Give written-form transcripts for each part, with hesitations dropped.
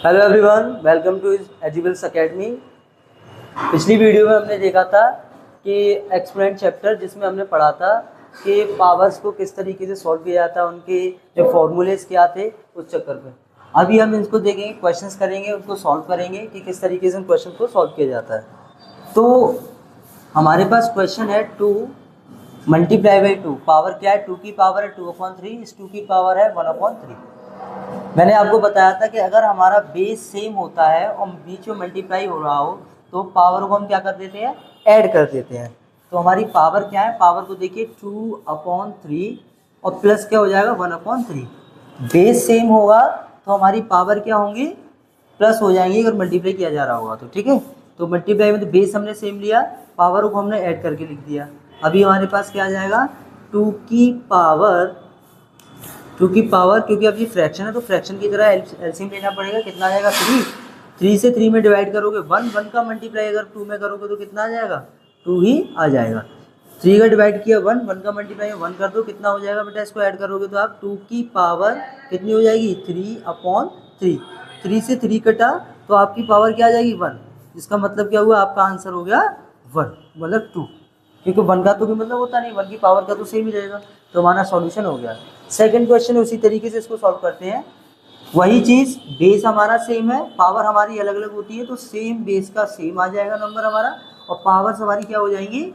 Hello everyone, welcome to Eduwels academy. पिछली video में हमने देखा था कि एक्सपोनेंट चैप्टर, जिसमें हमने पढ़ा था कि पावर्स को किस तरीके से सॉल्व किया जाता है, उनके जो फॉर्मूलेस क्या थे उस चक्कर में। अभी हम इसको देखेंगे, क्वेश्चंस करेंगे, उनको सॉल्व करेंगे कि किस तरीके से उन क्वेश्चन को सॉल्व किया जाता है। तो हमारे पास क्वेश्चन है 2 मल्टीप्लाई बाई 2। पावर क्या है? 2 की पावर है 2/3, इस 2 की पावर है 1/3। मैंने आपको बताया था कि अगर हमारा बेस सेम होता है और बीच में मल्टीप्लाई हो रहा हो तो पावर को हम क्या कर देते हैं? ऐड कर देते हैं। तो हमारी पावर क्या है? पावर को देखिए 2/3 और प्लस क्या हो जाएगा? 1/3। बेस सेम होगा तो हमारी पावर क्या होंगी? प्लस हो जाएंगी अगर मल्टीप्लाई किया जा रहा होगा तो। ठीक है, तो मल्टीप्लाई में तो बेस हमने सेम लिया, पावर को हमने ऐड करके लिख दिया। अभी हमारे पास क्या आ जाएगा? 2 की पावर, क्योंकि अब ये फ्रैक्शन है तो फ्रैक्शन की तरह एलसीएम लेना पड़ेगा। कितना आ जाएगा? 3 से 3 में डिवाइड करोगे 1 का मल्टीप्लाई अगर 2 में करोगे तो कितना आ जाएगा? 2 ही आ जाएगा। 3 का डिवाइड किया 1 का मल्टीप्लाई 1 कर दो, कितना हो जाएगा बेटा? इसको ऐड करोगे तो आप 2 की पावर कितनी हो जाएगी? 3/3। 3 से 3 कटा तो आपकी पावर क्या आ जाएगी? 1। इसका मतलब क्या हुआ? आपका आंसर हो गया 1, मतलब 2। क्योंकि 1 का तो भी मतलब होता नहीं, 1 की पावर का तो सेम ही रहेगा। तो हमारा सॉल्यूशन हो गया। सेकंड क्वेश्चन उसी तरीके से इसको सॉल्व करते हैं। वही चीज़, बेस हमारा सेम है, पावर हमारी अलग अलग होती है, तो सेम बेस का सेम आ जाएगा नंबर हमारा, और पावर्स हमारी क्या हो जाएंगी?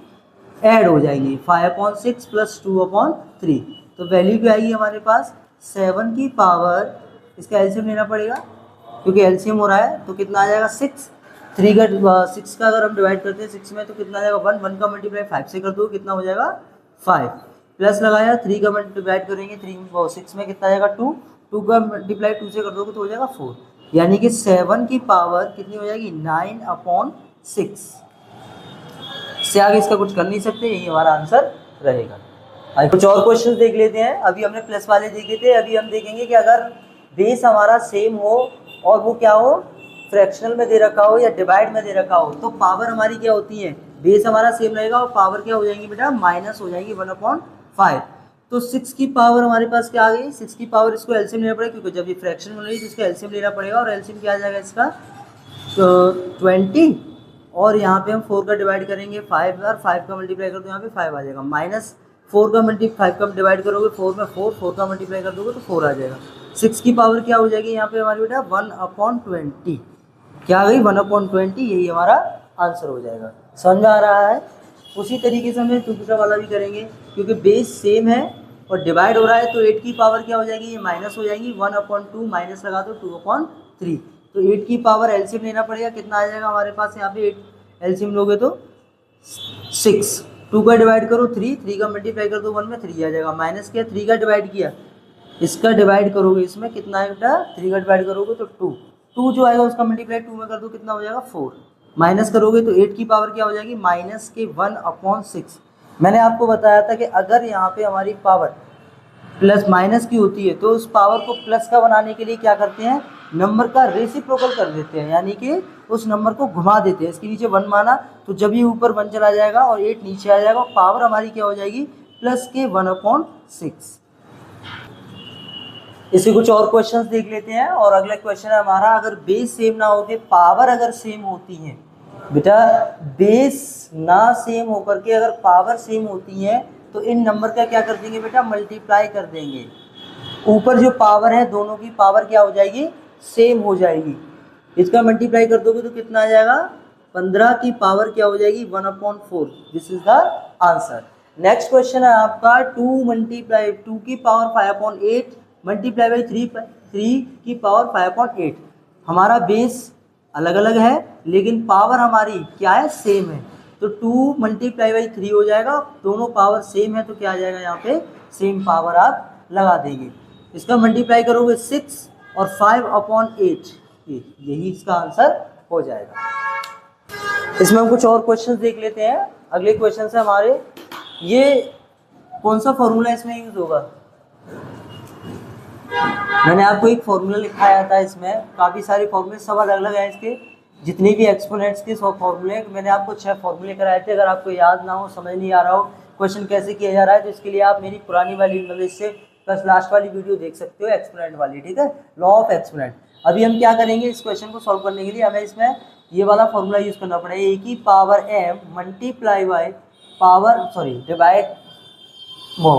ऐड हो जाएंगी। 5/6 प्लस 2/3, तो वैल्यू क्या आएगी हमारे पास? 7 की पावर, इसका एलसीएम लेना पड़ेगा क्योंकि एलसीएम हो रहा है, तो कितना आ जाएगा? 6। 6 का अगर हम डिवाइड करते हैं 6 में तो कितना आ जाएगा? 1 का मल्टीप्लाई 5 से कर दो, कितना हो जाएगा? 5। प्लस लगाया, 3 का मल्टीप्लाई करेंगे 6 में कितना आ जाएगा? 2 का मल्टीप्लाई 2 से कर दोगे तो हो जाएगा 4। यानी कि 7 की पावर कितनी हो जाएगी? 9/6। इससे आगे इसका कुछ कर नहीं सकते, यही हमारा आंसर रहेगा। अब कुछ और क्वेश्चन देख लेते हैं। अभी हमने प्लस वाले देखे थे, अभी हम देखेंगे कि अगर बेस हमारा सेम हो और वो क्या हो? फ्रैक्शनल में दे रखा हो या डिवाइड में दे रखा हो, तो पावर हमारी क्या होती है? बेस हमारा सेम रहेगा और पावर क्या हो जाएंगी बेटा? माइनस हो जाएंगी 1/5। तो 6 की पावर हमारे पास क्या आ गई? 6 की पावर, इसको एलसीएम लेना पड़ेगा क्योंकि जब ये फ्रैक्शन बन रही है तो इसका एलसीएम लेना पड़ेगा, और एलसीएम क्या आ जाएगा इसका? तो 20, और यहाँ पे हम 4 का डिवाइड करेंगे 5 और 5 का मल्टीप्लाई कर दो, यहाँ पे 5 आ जाएगा। माइनस 4 का 5 का डिवाइड करोगे 4 में 4 का मल्टीप्लाई कर दोगे तो 4 आ जाएगा। 6 की पावर क्या हो जाएगी यहाँ पे हमारी बेटा? 1/20। क्या आ गई? 1/20। यही हमारा आंसर हो जाएगा। समझ में आ रहा है? उसी तरीके से हमें दूसरा वाला भी करेंगे, क्योंकि बेस सेम है और डिवाइड हो रहा है, तो 8 की पावर क्या हो जाएगी? ये माइनस हो जाएगी। 1/2 माइनस लगा दो 2/3। तो 8 की पावर एलसीएम लेना पड़ेगा, कितना आ जाएगा हमारे पास यहाँ पे? 8 एलसीएम लोगे तो 6। 2 का डिवाइड करो 3 का मल्टीप्लाई कर दो 1 में 3 आ जाएगा। माइनस किया, 3 का डिवाइड किया, इसका डिवाइड करोगे इसमें कितना है बेटा? 3 का डिवाइड करोगे तो 2 जो आएगा उसका मल्टीप्लाई 2 में कर दो, कितना हो जाएगा? 4। माइनस करोगे तो 8 की पावर क्या हो जाएगी? माइनस के 1/6। मैंने आपको बताया था कि अगर यहाँ पे हमारी पावर प्लस माइनस की होती है तो उस पावर को प्लस का बनाने के लिए क्या करते हैं? नंबर का रेसिप्रोकल कर देते हैं, यानी कि उस नंबर को घुमा देते हैं। इसके नीचे 1 माना तो जब ये ऊपर 1 चला जाएगा और 8 नीचे आ जाएगा, पावर हमारी क्या हो जाएगी? प्लस के 1/6। इसे कुछ और क्वेश्चंस देख लेते हैं। और अगला क्वेश्चन है हमारा, अगर बेस सेम ना होके पावर अगर सेम होती है बेटा, बेस ना सेम होकर के अगर पावर सेम होती है तो इन नंबर का क्या कर देंगे बेटा? मल्टीप्लाई कर देंगे। ऊपर जो पावर है दोनों की पावर क्या हो जाएगी? सेम हो जाएगी। इसका मल्टीप्लाई कर दोगे तो कितना आ जाएगा? 15 की पावर क्या हो जाएगी? 1/4। This is the answer. Next question है आपका 2 की पावर 5/8 मल्टीप्लाई बाई 3 की पावर 5/8। हमारा बेस अलग अलग है लेकिन पावर हमारी क्या है? सेम है, तो 2 मल्टीप्लाई बाई 3 हो जाएगा। दोनों पावर सेम है तो क्या आ जाएगा यहाँ पे? सेम पावर आप लगा देंगे। इसका मल्टीप्लाई करोगे 6 और 5/8, यही इसका आंसर हो जाएगा। इसमें हम कुछ और क्वेश्चन देख लेते हैं। अगले क्वेश्चन से हमारे, ये कौन सा फॉर्मूला इसमें यूज होगा? मैंने आपको एक फॉर्मूला लिखाया था, इसमें काफ़ी सारे फॉर्मूले सब अलग अलग हैं। इसके जितने भी एक्सपोनेंट्स के 100 फॉर्मूले, मैंने आपको 6 फॉर्मूले कराए थे। अगर आपको याद ना हो, समझ नहीं आ रहा हो क्वेश्चन कैसे किया जा रहा है, तो इसके लिए आप मेरी पुरानी वाली, मतलब इससे बस लास्ट वाली वीडियो देख सकते हो, एक्सपोनेंट वाली। ठीक है, लॉ ऑफ एक्सपोनेंट। अभी हम क्या करेंगे, इस क्वेश्चन को सॉल्व करने के लिए हमें इसमें ये वाला फॉर्मूला यूज करना पड़ेगा, ए की power m multiply by power divide वो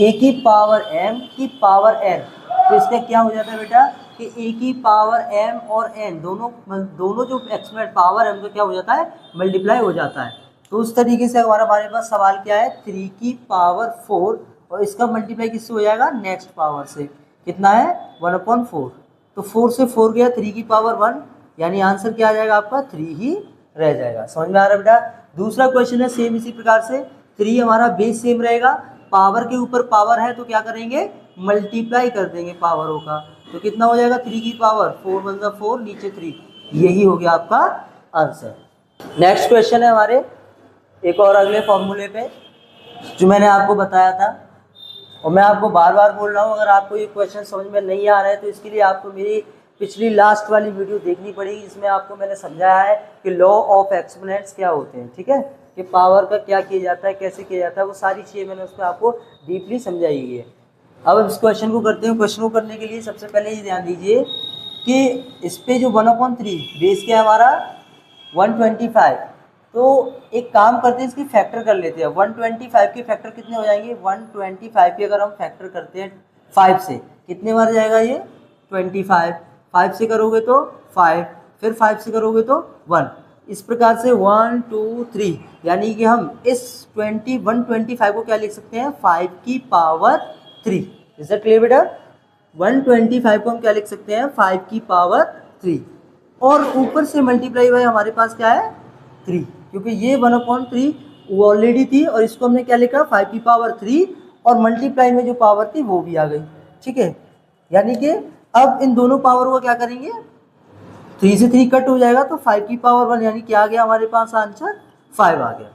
ए की पावर m की पावर n। तो इसका क्या हो जाता है बेटा कि ए की पावर m और n दोनों जो एक्सपोनेंट पावर m का क्या हो जाता है, मल्टीप्लाई हो जाता है। तो उस तरीके से हमारे पास सवाल क्या है, 3 की पावर 4 और इसका मल्टीप्लाई किससे हो जाएगा, नेक्स्ट पावर से, कितना है 1/4। तो 4 से 4 गया, 3 की पावर 1, यानी आंसर क्या आ जाएगा आपका 3 ही रह जाएगा। समझ में आ रहा है बेटा। दूसरा क्वेश्चन है सेम इसी प्रकार से, 3 हमारा बेस सेम रहेगा, पावर के ऊपर पावर है तो क्या करेंगे, मल्टीप्लाई कर देंगे पावरों का। तो कितना हो जाएगा 3 की पावर 4 1 जा 4, नीचे 3, यही हो गया आपका आंसर। नेक्स्ट क्वेश्चन है हमारे एक और अगले फॉर्मूले पे जो मैंने आपको बताया था, और मैं आपको बार बार बोल रहा हूँ, अगर आपको ये क्वेश्चन समझ में नहीं आ रहा है तो इसके लिए आपको मेरी पिछली लास्ट वाली वीडियो देखनी पड़ेगी, जिसमें आपको मैंने समझाया है कि लॉ ऑफ एक्सपोनेंट्स क्या होते हैं, ठीक है, कि पावर का क्या किया जाता है, कैसे किया जाता है, वो सारी चीज़ें मैंने उसमें आपको डीपली समझाई है। अब इस क्वेश्चन को करते हैं। क्वेश्चन को करने के लिए सबसे पहले ये ध्यान दीजिए कि इस पे जो 1/3 बेस क्या है हमारा 125, तो एक काम करते हैं इसकी फैक्टर कर लेते हैं। 125 के फैक्टर कितने हो जाएंगे, 125 के अगर हम फैक्टर करते हैं 5 से, कितने बार जाएगा ये 25, 5 से करोगे तो 5, फिर 5 से करोगे तो 1, इस प्रकार से 1 2 3, यानी कि हम इस 125 को क्या लिख सकते हैं, 5 की पावर 3। इज दैट क्लियर बेटा। 125 को हम क्या लिख सकते हैं, 5 की पावर 3, और ऊपर से मल्टीप्लाई बाय हमारे पास क्या है 3, क्योंकि ये 1/3 ऑलरेडी थी और इसको हमने क्या लिखा 5 की पावर 3, और मल्टीप्लाई में जो पावर थी वो भी आ गई, ठीक है। यानी कि अब इन दोनों पावर को क्या करेंगे, 3 से 3 कट हो जाएगा तो 5 की पावर 1, यानी क्या आ गया हमारे पास आंसर 5 आ गया।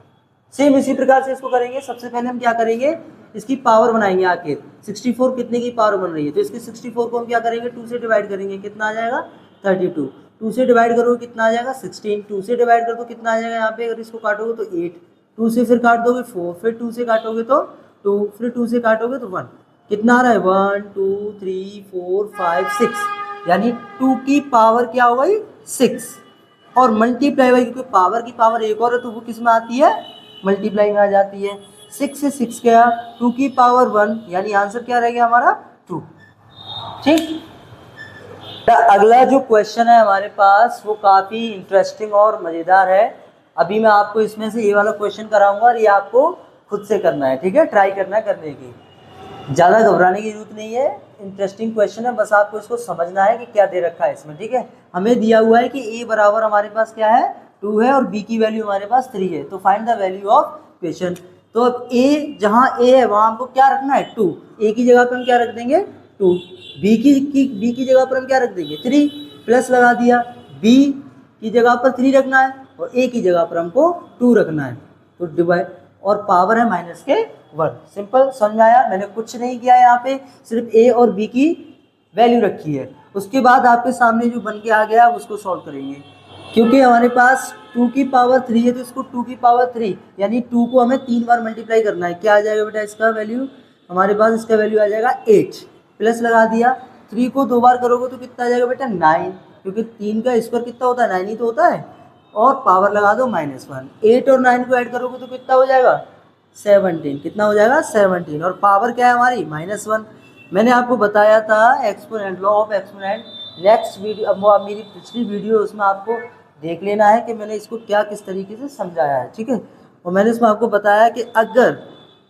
सेम इसी प्रकार से इसको करेंगे। सबसे पहले हम क्या करेंगे, इसकी पावर बनाएंगे आखिर। 64 कितने की पावर बन रही है, तो इसकी 64 को हम क्या करेंगे 2 से डिवाइड करेंगे, कितना आ जाएगा 32। 2 से डिवाइड करोगे कितना आ जाएगा 16। 2 से डिवाइड कर दो कितना आ जाएगा, यहाँ पे अगर इसको काटोगे तो 8। 2 से फिर काट दोगे 4, फिर 2 से काटोगे तो 2, फिर 2 से काटोगे तो 1। कितना आ रहा है 1 2 3 4 5 6, यानी 2 की पावर क्या हो गई 6, और मल्टीप्लाई बाई, क्योंकि पावर की पावर एक और है तो वो किस में आती है, मल्टीप्लाई में आ जाती है। 6 से 6 गया, 2 की पावर 1, यानी आंसर क्या रह गया हमारा 2, ठीक। अगला जो क्वेश्चन है हमारे पास वो काफ़ी इंटरेस्टिंग और मज़ेदार है। अभी मैं आपको इसमें से ये वाला क्वेश्चन कराऊंगा और ये आपको खुद से करना है, ठीक है, ट्राई करना है करने की, ज़्यादा घबराने की जरूरत नहीं है। इंटरेस्टिंग क्वेश्चन है, बस आपको इसको समझना है कि क्या दे रखा है इसमें, ठीक है। हमें दिया हुआ है कि a बराबर हमारे पास क्या है 2 है और b की वैल्यू हमारे पास 3 है, तो find the value of question. तो अब a, जहाँ a है वहाँ हमको क्या रखना है 2, a की जगह पर हम क्या रख देंगे 2, b की जगह पर हम क्या रख देंगे 3, प्लस लगा दिया, b की जगह पर 3 रखना है और a की जगह पर हमको 2 रखना है, तो डिवाइड, और पावर है -1। सिंपल, समझ में आया। मैंने कुछ नहीं किया है यहाँ पे, सिर्फ a और b की वैल्यू रखी है। उसके बाद आपके सामने जो बन के आ गया उसको सॉल्व करेंगे। क्योंकि हमारे पास 2 की पावर 3 है तो इसको 2 की पावर 3, यानी 2 को हमें 3 बार मल्टीप्लाई करना है। क्या आ जाएगा बेटा इसका वैल्यू, हमारे पास इसका वैल्यू आ जाएगा 8, प्लस लगा दिया। 3 को 2 बार करोगे तो कितना आ जाएगा बेटा 9, क्योंकि 3 का स्क्वायर कितना होता है 9 ही तो होता है, और पावर लगा दो -1। 8 और 9 को ऐड करोगे तो कितना हो जाएगा 17, कितना हो जाएगा 17, और पावर क्या है हमारी -1। मैंने आपको बताया था exponent, law of exponent, next video, अब वो मेरी पिछली वीडियो उसमें आपको देख लेना है कि मैंने इसको क्या किस तरीके से समझाया है, ठीक है। और मैंने इसमें आपको बताया कि अगर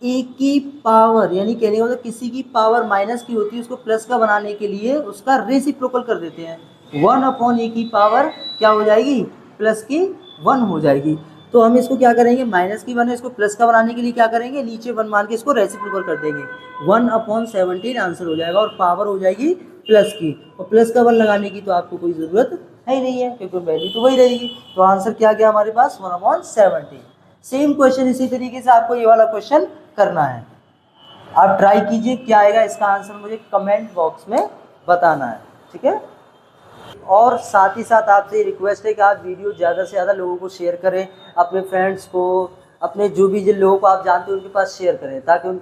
ए की पावर, यानी कहने का मतलब किसी की पावर माइनस की होती है, उसको प्लस का बनाने के लिए उसका रेसिप्रोकल कर देते हैं। 1/a की पावर क्या हो जाएगी प्लस की 1 हो जाएगी। तो हम इसको क्या करेंगे, माइनस की 1 है, इसको प्लस का बनाने के लिए क्या करेंगे, नीचे 1 मान के इसको रेसिप्रोकल कर देंगे, 1/17 आंसर हो जाएगा, और पावर हो जाएगी प्लस की, और प्लस का 1 लगाने की तो आपको कोई ज़रूरत है ही नहीं है, क्योंकि वैल्यू तो वही रहेगी। तो आंसर क्या गया हमारे पास 1/17। सेम क्वेश्चन इसी तरीके से आपको ये वाला क्वेश्चन करना है। आप ट्राई कीजिए, क्या आएगा इसका आंसर मुझे कमेंट बॉक्स में बताना है, ठीक है। और साथ ही साथ आपसे रिक्वेस्ट है कि आप वीडियो ज़्यादा से ज़्यादा लोगों को शेयर करें, अपने फ्रेंड्स को, अपने जो भी जिन लोगों को आप जानते हो उनके पास शेयर करें, ताकि उनके